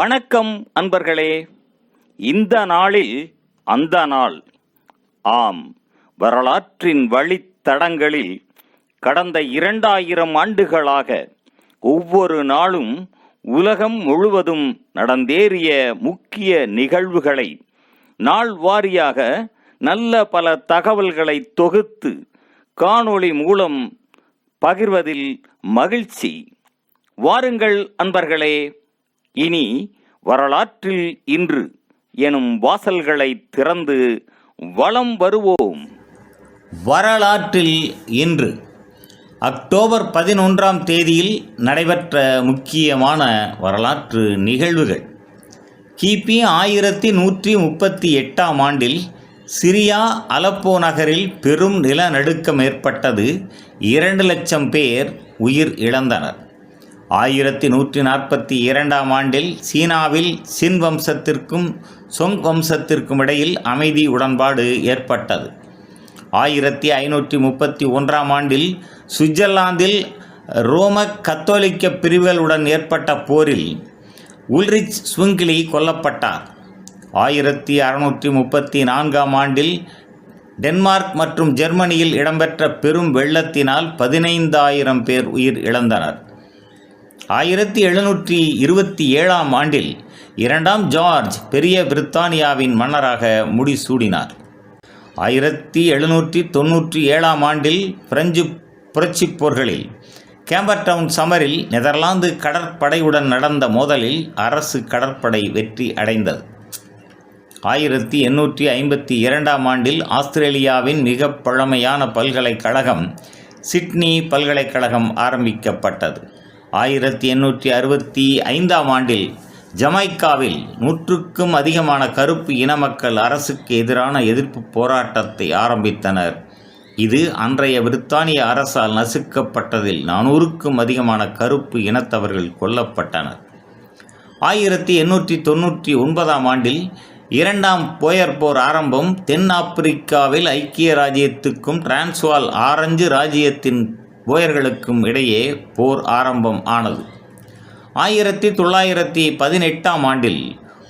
வணக்கம் அன்பர்களே. இந்த நாளில் அந்த நாள். ஆம், வரலாற்றின் வழித்தடங்களில் கடந்த 2000 ஆண்டுகளாக ஒவ்வொரு நாளும் உலகம் முழுவதும் நடந்தேறிய முக்கிய நிகழ்வுகளை நாள் வாரியாக நல்ல பல தகவல்களை தொகுத்து காணொளி மூலம் பகிர்வதில் மகிழ்ச்சி. வாருங்கள் அன்பர்களே, இனி வரலாற்றில் இன்று எனும் வாசல்களை திறந்து வலம் வருவோம். வரலாற்றில் இன்று அக்டோபர் 11ஆம் தேதியில் நடைபெற்ற முக்கியமான வரலாற்று நிகழ்வுகள். கிபி 1138ஆம் ஆண்டில் சிரியா அலப்போ நகரில் பெரும் நிலநடுக்கம் ஏற்பட்டது. 2 லட்சம் பேர் உயிர் இழந்தனர். 1142ஆம் ஆண்டில் சீனாவில் சின் வம்சத்திற்கும் சொங் வம்சத்திற்கும் இடையில் அமைதி உடன்பாடு ஏற்பட்டது. 1531ஆம் ஆண்டில் சுவிட்சர்லாந்தில் ரோம கத்தோலிக்க பிரிவுகளுடன் ஏற்பட்ட போரில் உல்ரிச் ஸ்விங்லி கொல்லப்பட்டார். 1634ஆம் ஆண்டில் டென்மார்க் மற்றும் ஜெர்மனியில் இடம்பெற்ற பெரும் வெள்ளத்தினால் 15,000 பேர் உயிர் இழந்தனர். 1727ஆம் ஆண்டில் 2ஆம் ஜார்ஜ் பெரிய பிரித்தானியாவின் மன்னராக முடிசூடினார். 1797ஆம் ஆண்டில் பிரெஞ்சு புரட்சிப் போர்களில் கேம்பர்டவுன் சமரில் நெதர்லாந்து கடற்படையுடன் நடந்த மோதலில் அரசு கடற்படை வெற்றி அடைந்தது. 1852ஆம் ஆண்டில் ஆஸ்திரேலியாவின் மிக பழமையான பல்கலைக்கழகம் சிட்னி பல்கலைக்கழகம் ஆரம்பிக்கப்பட்டது. 1865ஆம் ஆண்டில் ஜமைக்காவில் 100க்கும் அதிகமான கருப்பு இன மக்கள் அரசுக்கு எதிரான எதிர்ப்பு போராட்டத்தை ஆரம்பித்தனர். இது அன்றைய பிரித்தானிய அரசால் நசுக்கப்பட்டதில் 400க்கும் அதிகமான கருப்பு இனத்தவர்கள் கொல்லப்பட்டனர். 1899ஆம் ஆண்டில் 2ஆம் போயர் போர் ஆரம்பம். தென்னாப்பிரிக்காவில் ஐக்கிய ராஜ்யத்துக்கும் டிரான்ஸ்வால் ஆரஞ்சு ராஜ்யத்தின் போயர்களுக்கும் இடையே போர் ஆரம்பம் ஆனது. 1918ஆம் ஆண்டில்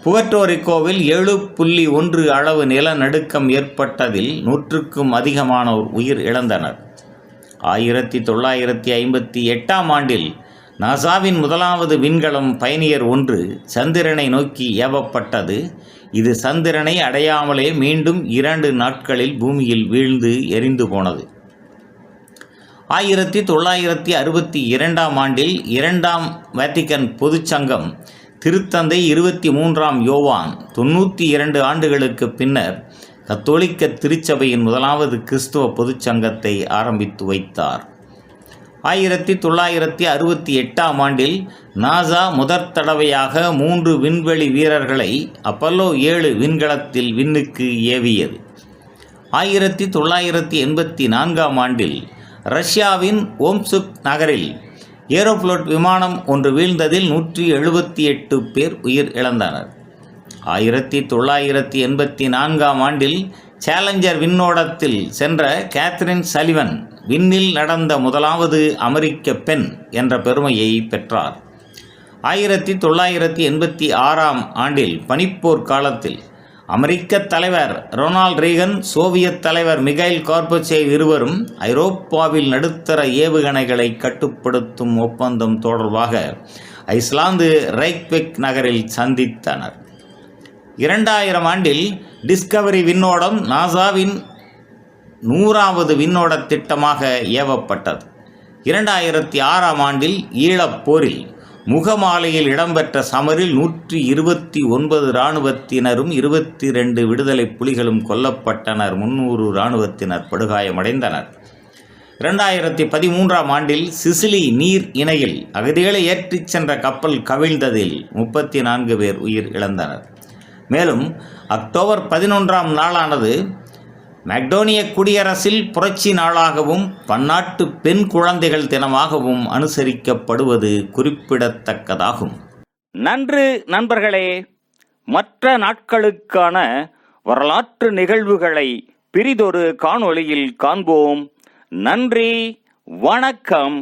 புவர்ட்டோரிக்கோவில் 7.1 அளவு நிலநடுக்கம் ஏற்பட்டதில் 100க்கும் அதிகமானோர் உயிர் இழந்தனர். 1958ஆம் ஆண்டில் நாசாவின் முதலாவது விண்கலம் பயணியர் 1 சந்திரனை நோக்கி ஏவப்பட்டது. இது சந்திரனை அடையாமலே மீண்டும் 2 நாட்களில் பூமியில் வீழ்ந்து எரிந்து போனது. 1962ஆம் ஆண்டில் 2ஆம் வேத்திகன் பொதுச்சங்கம் திருத்தந்தை 23ஆம் யோவான் 92 ஆண்டுகளுக்கு பின்னர் கத்தோலிக்க திருச்சபையின் முதலாவது கிறிஸ்துவ பொதுச்சங்கத்தை ஆரம்பித்து வைத்தார். 1968ஆம் ஆண்டில் நாசா முதற் தடவையாக 3 விண்வெளி வீரர்களை அப்பல்லோ 7 விண்கலத்தில் விண்ணுக்கு ஏவியது. 1984ஆம் ஆண்டில் ரஷ்யாவின் ஓம்சுக் நகரில் ஏரோஃப்ளோட் விமானம் ஒன்று வீழ்ந்ததில் 178 பேர் உயிர் இழந்தனர். 1984ஆம் ஆண்டில் சேலஞ்சர் விண்ணோடத்தில் சென்ற கேத்ரின் சலிவன் விண்ணில் நடந்த முதலாவது அமெரிக்க பெண் என்ற பெருமையை பெற்றார். 1986ஆம் ஆண்டில் பனிப்போர் காலத்தில் அமெரிக்க தலைவர் ரொனால்ட் ரீகன், சோவியத் தலைவர் மிகைல் கார்பச்சேவ் இருவரும் ஐரோப்பாவில் நடுத்தர ஏவுகணைகளை கட்டுப்படுத்தும் ஒப்பந்தம் தொடர்பாக ஐஸ்லாந்து ரெய்க்விக் நகரில் சந்தித்தனர். 2000 ஆண்டில் டிஸ்கவரி விண்ணோடம் நாசாவின் 100வது விண்ணோட திட்டமாக ஏவப்பட்டது. 2006ஆம் ஆண்டில் ஈழப்போரில் முகமாலையில் இடம்பெற்ற சமரில் 129 இராணுவத்தினரும் 22 விடுதலை புலிகளும் கொல்லப்பட்டனர். 300 இராணுவத்தினர் படுகாயமடைந்தனர். 2013ஆம் ஆண்டில் சிசிலி நீர் இணையில் அகதிகளை ஏற்றிச் சென்ற கப்பல் கவிழ்ந்ததில் 34 பேர் உயிர் இழந்தனர். மேலும் அக்டோபர் 11ஆம் நாளானது மெக்டோனிய குடியரசில் புரட்சி நாளாகவும் பன்னாட்டு பெண் குழந்தைகள் தினமாகவும் அனுசரிக்கப்படுவது குறிப்பிடத்தக்கதாகும். நன்று நண்பர்களே. மற்ற நாட்களுக்கான வரலாற்று நிகழ்வுகளை பிரிதொரு காணொளியில் காண்போம். நன்றி, வணக்கம்.